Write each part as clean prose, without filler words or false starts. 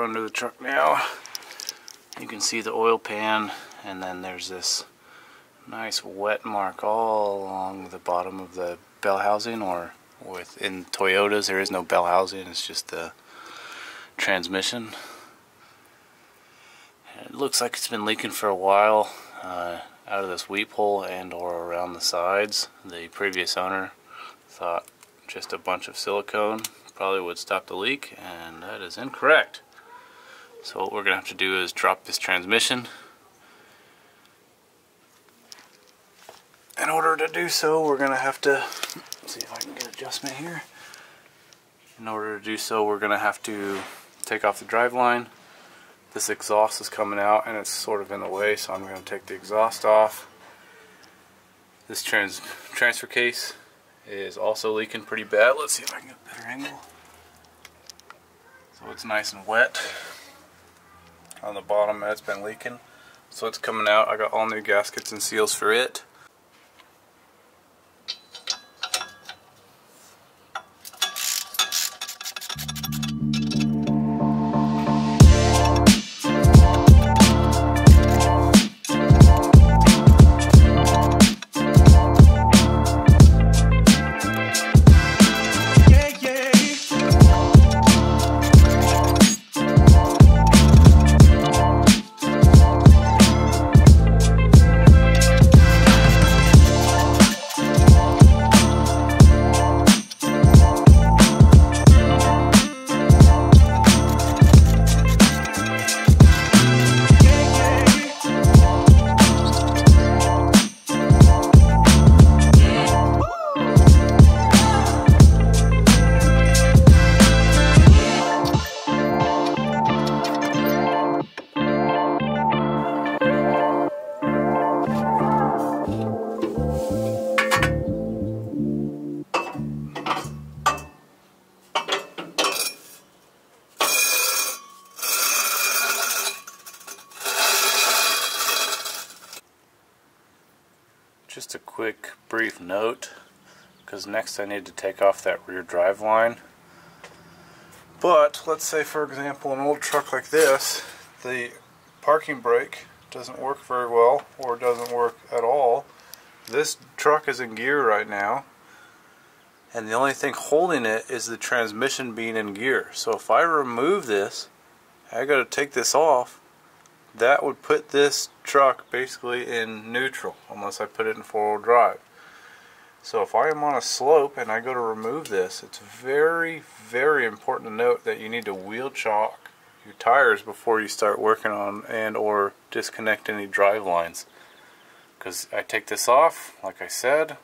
under the truck now. You can see the oil pan, and then there's this nice wet mark all along the bottom of the bell housing, or in Toyotas there is no bell housing, it's just the transmission. It looks like it's been leaking for a while out of this weep hole and or around the sides. The previous owner thought just a bunch of silicone probably would stop the leak, and that is incorrect. So what we're going to have to do is drop this transmission. In order to do so, we're going to have to, let's see if I can get adjustment here. In order to do so, we're going to have to take off the driveline. This exhaust is coming out and it's sort of in the way, so I'm going to take the exhaust off. This transfer case is also leaking pretty bad. Let's see if I can get a better angle. So it's nice and wet on the bottom, and it's been leaking. So it's coming out. I got all new gaskets and seals for it. Just a quick brief note, because next I need to take off that rear drive line. But let's say, for example, an old truck like this, the parking brake doesn't work very well, or doesn't work at all. This truck is in gear right now, and the only thing holding it is the transmission being in gear. So if I remove this, I got to take this off. That would put this truck basically in neutral unless I put it in four-wheel drive. So if I am on a slope and I go to remove this, it's very, very important to note that you need to wheel chock your tires before you start working on and or disconnect any drive lines. Because I take this off, like I said,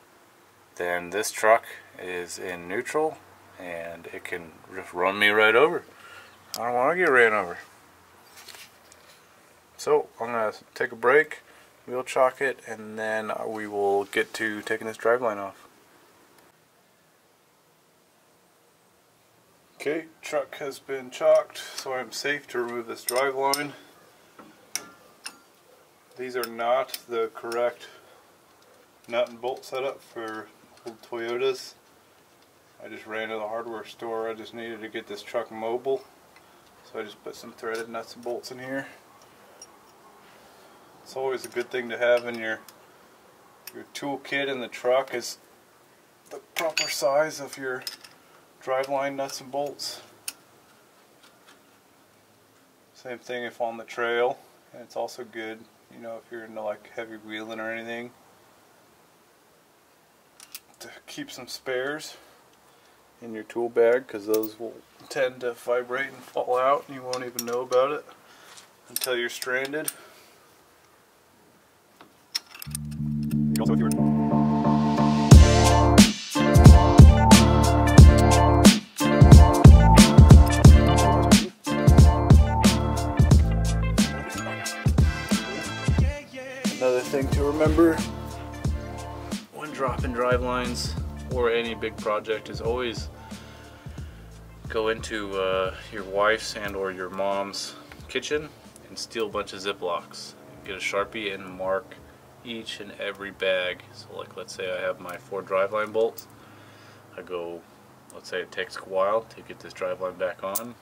then this truck is in neutral and it can just run me right over. I don't want to get ran over. So I'm going to take a break, wheel chock it, and then we will get to taking this driveline off. Okay, truck has been chocked, so I'm safe to remove this driveline. These are not the correct nut and bolt setup for old Toyotas. I just ran to the hardware store. I just needed to get this truck mobile, so I just put some threaded nuts and bolts in here. It's always a good thing to have in your toolkit in the truck is the proper size of your driveline nuts and bolts. Same thing if on the trail, and it's also good, you know, if you're into like heavy wheeling or anything, to keep some spares in your tool bag, because those will tend to vibrate and fall out and you won't even know about it until you're stranded. Also, if you're another thing to remember when dropping drive lines or any big project is always go into your wife's and or your mom's kitchen and steal a bunch of Ziplocs. Get a Sharpie and mark each and every bag. So like, let's say I have my 4 driveline bolts. I go, let's say it takes a while to get this driveline back on.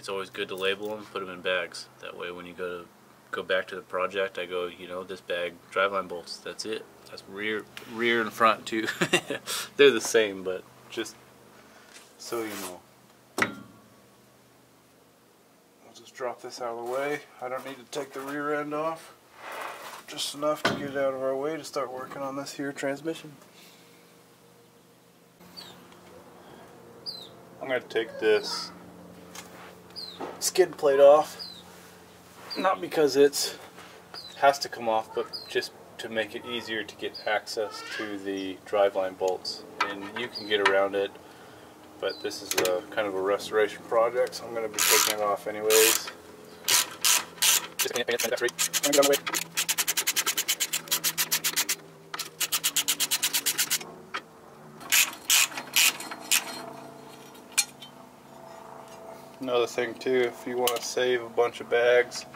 it's always good to label them, put them in bags. That way when you go back to the project, I go, you know, this bag, driveline bolts, that's it. That's rear and front too. They're the same, but just so you know. I'll just drop this out of the way. I don't need to take the rear end off. Just enough to get it out of our way to start working on this here transmission. I'm going to take this skid plate off. Not because it has to come off, but just to make it easier to get access to the driveline bolts. And you can get around it, but this is a kind of a restoration project, so I'm going to be taking it off anyways. Just get it free. I'm going to wait. Another thing too, if you want to save a bunch of bags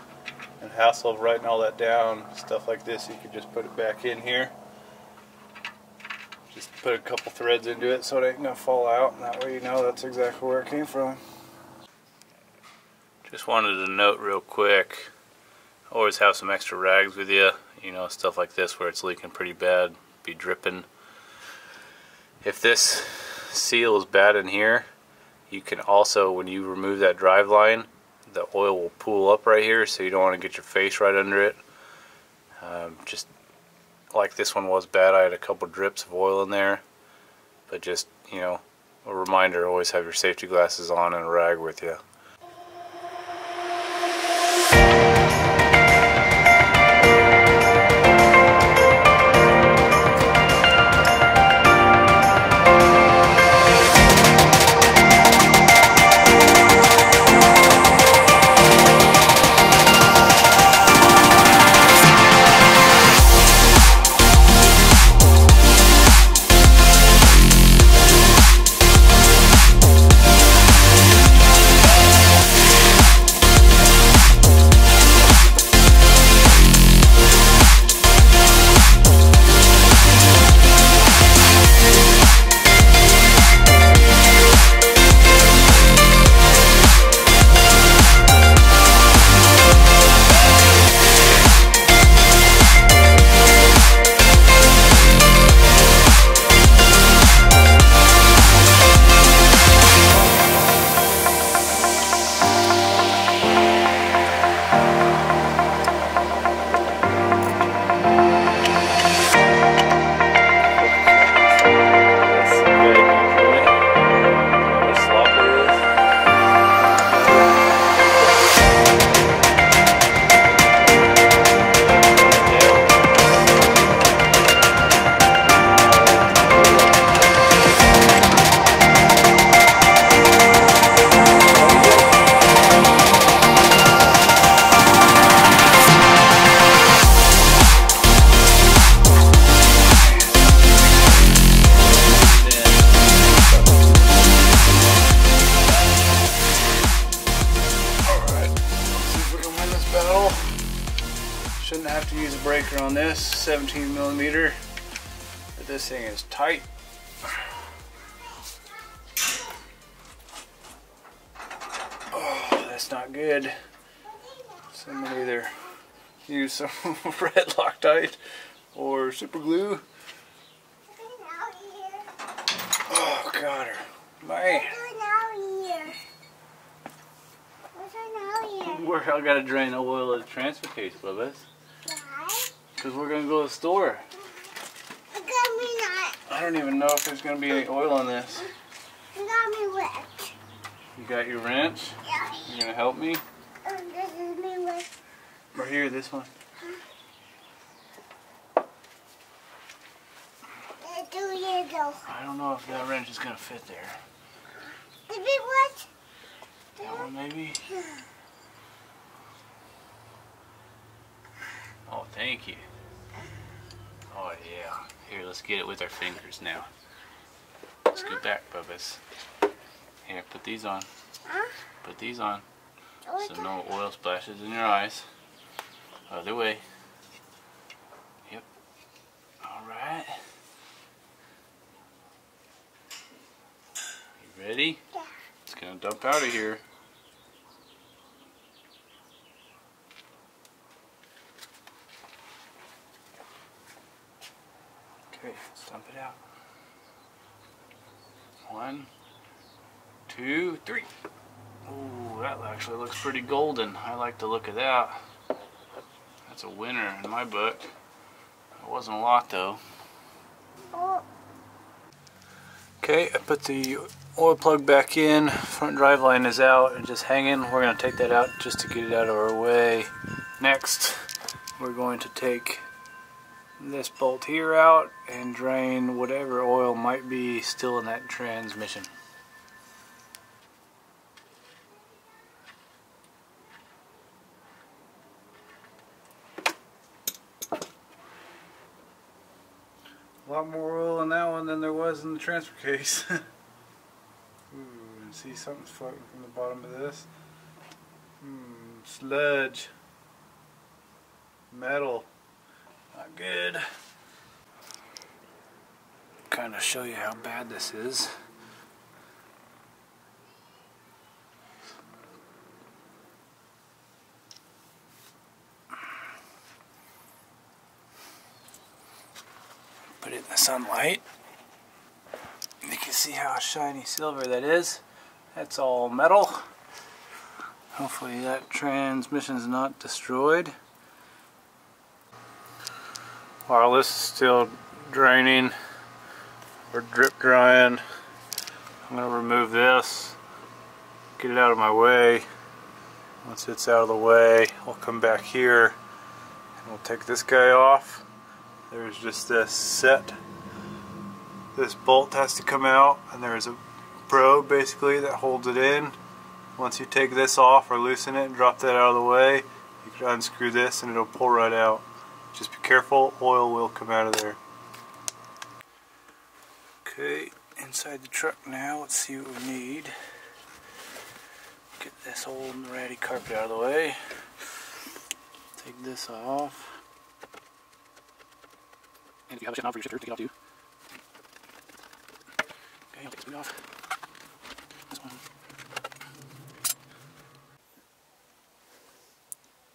and hassle of writing all that down, stuff like this, you could just put it back in here. Just put a couple threads into it so it ain't gonna fall out, and that way you know that's exactly where it came from. Just wanted to note real quick, always have some extra rags with you, you know, stuff like this where it's leaking pretty bad, be dripping. If this seal is bad in here, you can also, when you remove that drive line, the oil will pool up right here, so you don't want to get your face right under it. Just like this one was bad, I had a couple drips of oil in there, but just, you know, a reminder, always have your safety glasses on and a rag with you. Shouldn't have to use a breaker on this 17mm, but this thing is tight. Oh, that's not good. So I'm gonna either use some red Loctite or super glue. Oh, got her, man. Where I gotta drain the oil of the transfer case, Bubba. Because we're gonna go to the store. I don't even know if there's gonna be any oil on this. You got me wet. You got your wrench? Yeah. You gonna help me? This is me wet. Right here, this one. I don't know if that wrench is gonna fit there. Is it wet? That one maybe? Oh, thank you. Oh yeah. Here, let's get it with our fingers now. Scoot back, Bubba's. Here, put these on. Put these on. So no oil splashes in your eyes. Other way. Yep. Alright. You ready? Yeah. It's gonna dump out of here. Pump it out. 1, 2, 3. Ooh, that actually looks pretty golden. I like the look of that. That's a winner in my book. It wasn't a lot though. Okay, I put the oil plug back in. Front drive line is out and just hanging. We're going to take that out just to get it out of our way. Next, we're going to take this bolt here out and drain whatever oil might be still in that transmission. A lot more oil in that one than there was in the transfer case. Ooh, and see something's floating from the bottom of this. Sludge. Metal. Not good. Kind of show you how bad this is. Put it in the sunlight. You can see how shiny silver that is. That's all metal. Hopefully that transmission is not destroyed. While this is still draining or drip drying, I'm going to remove this, get it out of my way. Once it's out of the way, I'll come back here and we'll take this guy off. There's just this set. This bolt has to come out, and there's a probe basically that holds it in. Once you take this off or loosen it and drop that out of the way, you can unscrew this and it'll pull right out. Just be careful, oil will come out of there. Okay, inside the truck now, let's see what we need. Get this old ratty carpet out of the way. Take this off. And if you have a shit knob for your shifter, take it off too. Okay, I'll take this boot off. This one.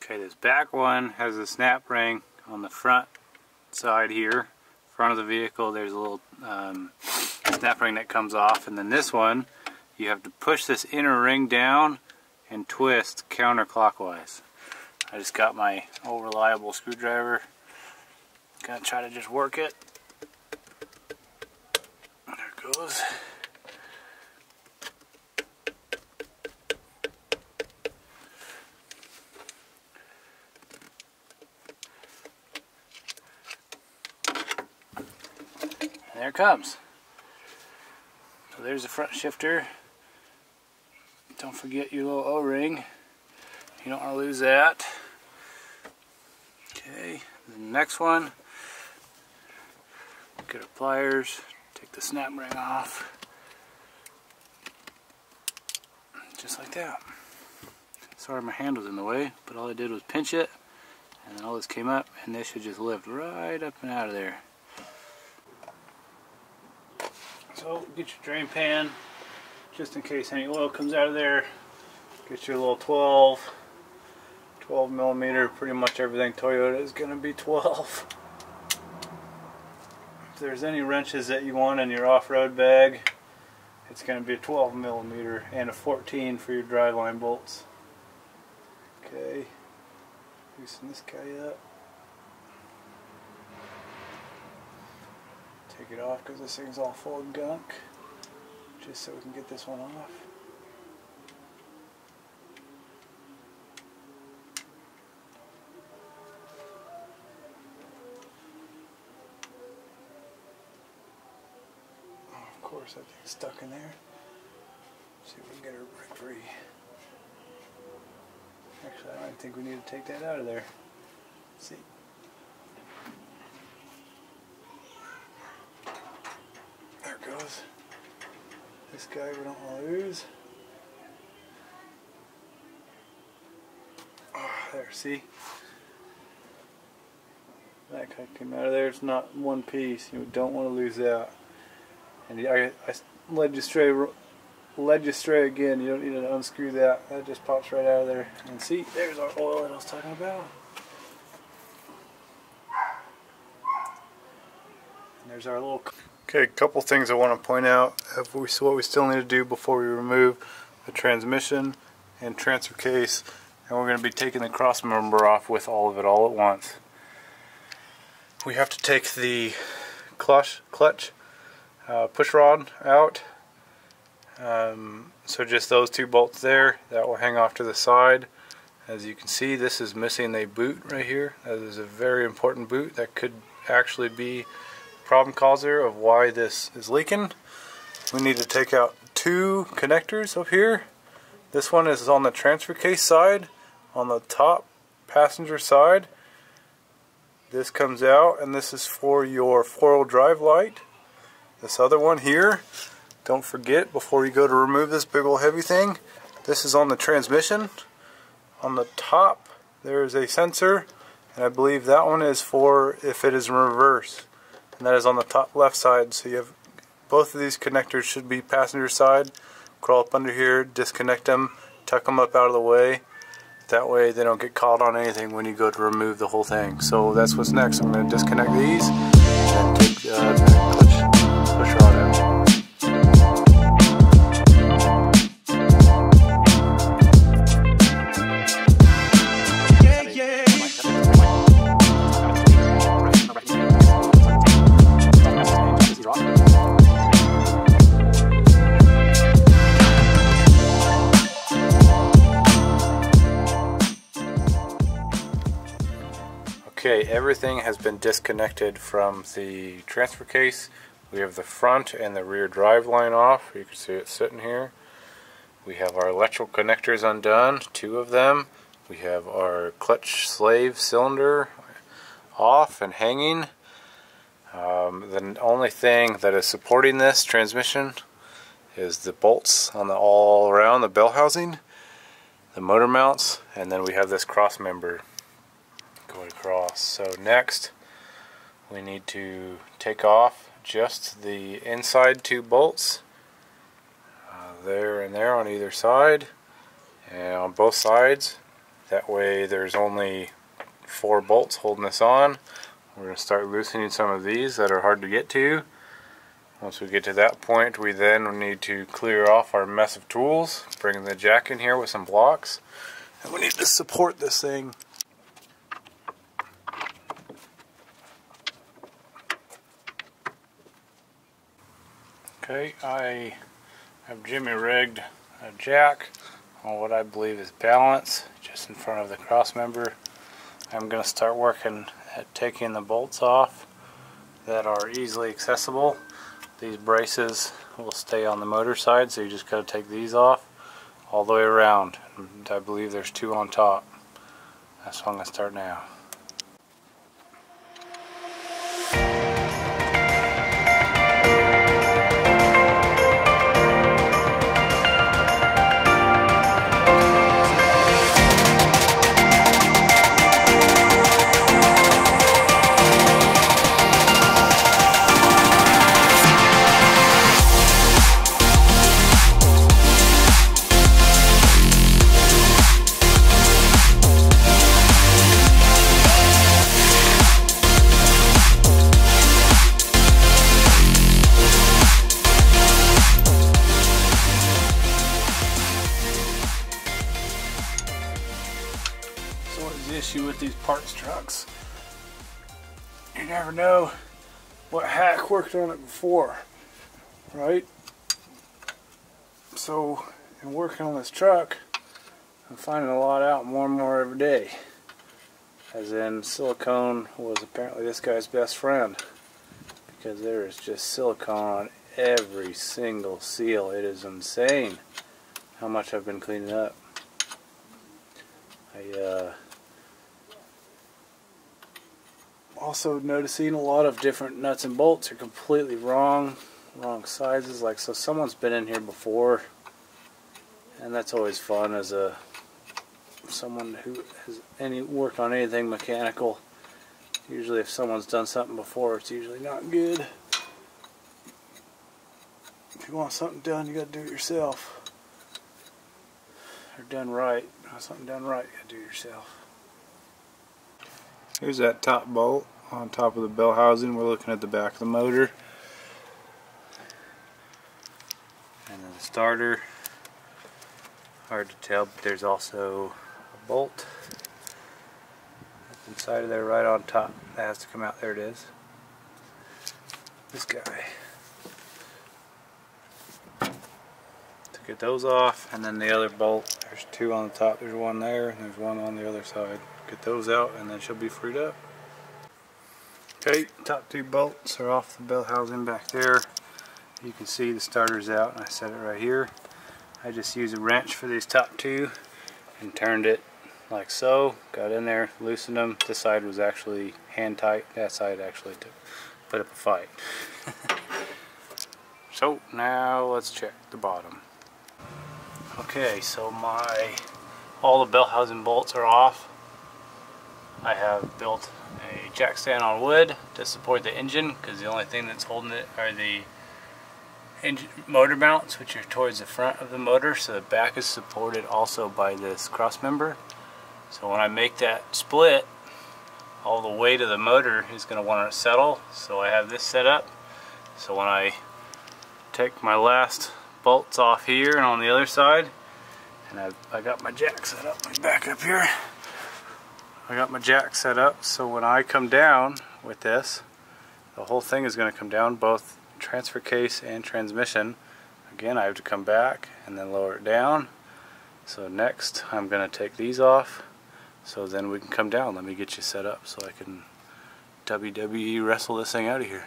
Okay, this back one has a snap ring on the front side here. Front of the vehicle, there's a little snap ring that comes off. And then this one, you have to push this inner ring down and twist counterclockwise. I just got my old reliable screwdriver. Gonna try to just work it. There it goes. And there it comes. So there's the front shifter. Don't forget your little O-ring. You don't want to lose that. Okay, the next one. Get our pliers, take the snap ring off, just like that. Sorry my hand was in the way, but all I did was pinch it, and then all this came up, and this should just lift right up and out of there. So get your drain pan, just in case any oil comes out of there. Get your little 12 millimeter, pretty much everything Toyota is going to be 12. If there's any wrenches that you want in your off-road bag, it's going to be a 12 millimeter and a 14 for your driveline bolts. Okay, loosen this guy up. Take it off because this thing's all full of gunk, just so we can get this one off. Of course, that thing's stuck in there. See if we can get her break free. Actually, I don't think we need to take that out of there. Let's see. There it goes. This guy we don't want to lose. Oh, there, see? That guy came out of there. It's not one piece. You don't want to lose that. And I led you stray again. You don't need to unscrew that. That just pops right out of there. And see, there's our oil that I was talking about. There's our little... Okay, a couple things I want to point out of what we still need to do before we remove the transmission and transfer case, and we're going to be taking the cross member off with all of it all at once. We have to take the clutch push rod out, so just those two bolts there, that will hang off to the side. As you can see, this is missing a boot right here. That is a very important boot that could actually be a problem causer of why this is leaking. We need to take out two connectors up here. This one is on the transfer case side, on the top passenger side. This comes out, and this is for your four-wheel drive light. This other one here, don't forget before you go to remove this big old heavy thing, this is on the transmission. On the top there is a sensor, and I believe that one is for if it is in reverse, and that is on the top left side. So you have both of these connectors should be passenger side. Crawl up under here, disconnect them, tuck them up out of the way. That way they don't get caught on anything when you go to remove the whole thing. So that's what's next. I'm going to disconnect these and take the push rod out. Okay, everything has been disconnected from the transfer case. We have the front and the rear drive line off. You can see it sitting here. We have our electrical connectors undone, two of them. We have our clutch slave cylinder off and hanging. The only thing that is supporting this transmission is the bolts on the all around the bell housing, the motor mounts, and then we have this cross member going across. So next we need to take off just the inside two bolts, there and there on either side, and on both sides. That way there's only 4 bolts holding this on. We're going to start loosening some of these that are hard to get to. Once we get to that point, we then need to clear off our mess of tools, bring the jack in here with some blocks, and we need to support this thing. Okay, I have Jimmy rigged a jack on what I believe is balance just in front of the cross member. I'm going to start working at taking the bolts off that are easily accessible. These braces will stay on the motor side, so you just got to take these off all the way around. And I believe there's 2 on top. That's what I'm going to start now. Issue with these parts trucks, you never know what hack worked on it before, right? So in working on this truck, I'm finding a lot out more and more every day, as in silicone was apparently this guy's best friend, because there is just silicone on every single seal. It is insane how much I've been cleaning up. Also noticing a lot of different nuts and bolts are completely wrong sizes. Like, so someone's been in here before, and that's always fun as someone who has worked on anything mechanical. Usually if someone's done something before, it's usually not good. If you want something done, you got to do it yourself. Or done right. Something done right, you got to do it yourself. Here's that top bolt on top of the bell housing. We're looking at the back of the motor. And then the starter. Hard to tell, but there's also a bolt up inside of there right on top. That has to come out. There it is. This guy. To get those off, and then the other bolt. There's two on the top. There's one there, and there's one on the other side. Get those out, and then she'll be freed up. Okay, top two bolts are off the bell housing back there. You can see the starter's out, and I set it right here. I just used a wrench for these top two and turned it like so. Got in there, loosened them. This side was actually hand tight. That side actually put up a fight. So now let's check the bottom. Okay, so all the bell housing bolts are off. I have built a jack stand on wood to support the engine, because the only thing that's holding it are the engine motor mounts, which are towards the front of the motor. So the back is supported also by this cross member. So when I make that split, all the weight of the motor is going to want to settle. So I have this set up. So when I take my last bolts off here and on the other side, and I got my jack set up. Let me back up here. I got my jack set up, so when I come down with this, the whole thing is going to come down, both transfer case and transmission. Again, I have to come back and then lower it down. So next I'm going to take these off, so then we can come down. Let me get you set up so I can WWE wrestle this thing out of here.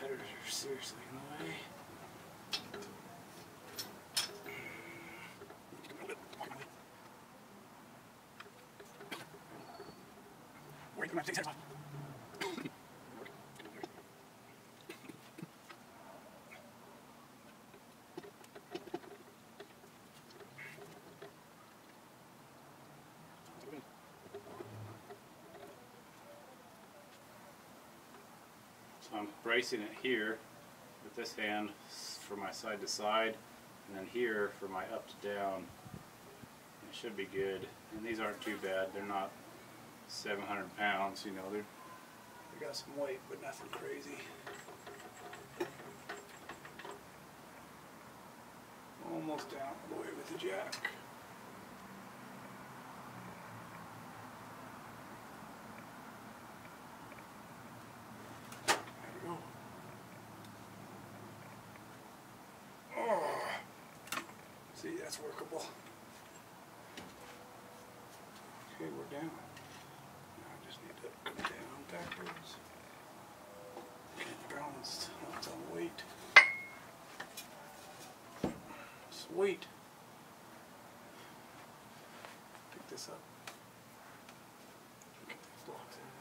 Headers are seriously in the way. So I'm bracing it here with this hand for my side to side, and then here for my up to down. It should be good. And these aren't too bad. They're not 700 pounds, you know. They got some weight, but nothing crazy. Almost down all the way with the jack. See, that's workable. Okay, we're down. Now I just need to come down backwards. Get balanced on its own weight. Wait. Pick this up. Get these blocks out of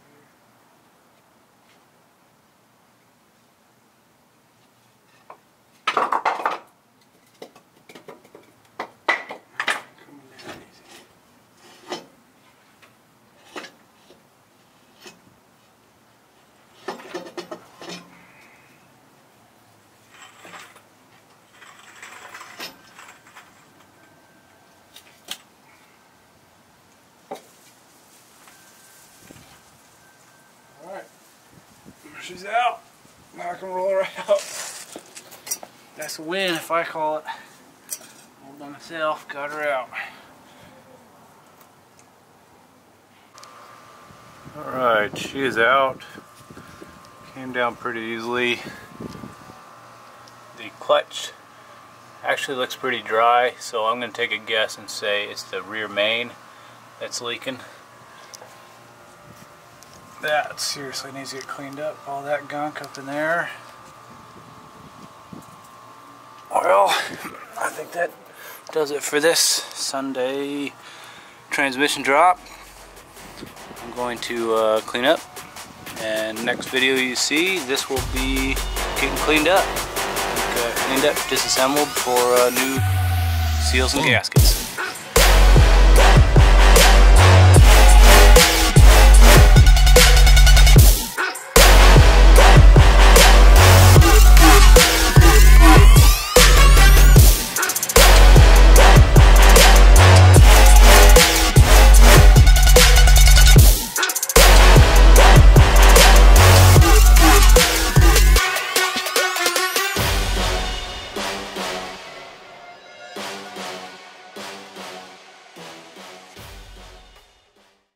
here. Coming down easy. Alright, she's out. Now I can roll her out. That's a win if I call it. All by myself, got her out. Alright, she is out. Came down pretty easily. The clutch actually looks pretty dry, so I'm going to take a guess and say it's the rear main that's leaking. That seriously needs to get cleaned up, all that gunk up in there. Well, I think that does it for this Sunday transmission drop. I'm going to clean up, and next video you see, this will be getting cleaned up. Cleaned up, disassembled for new seals and gaskets.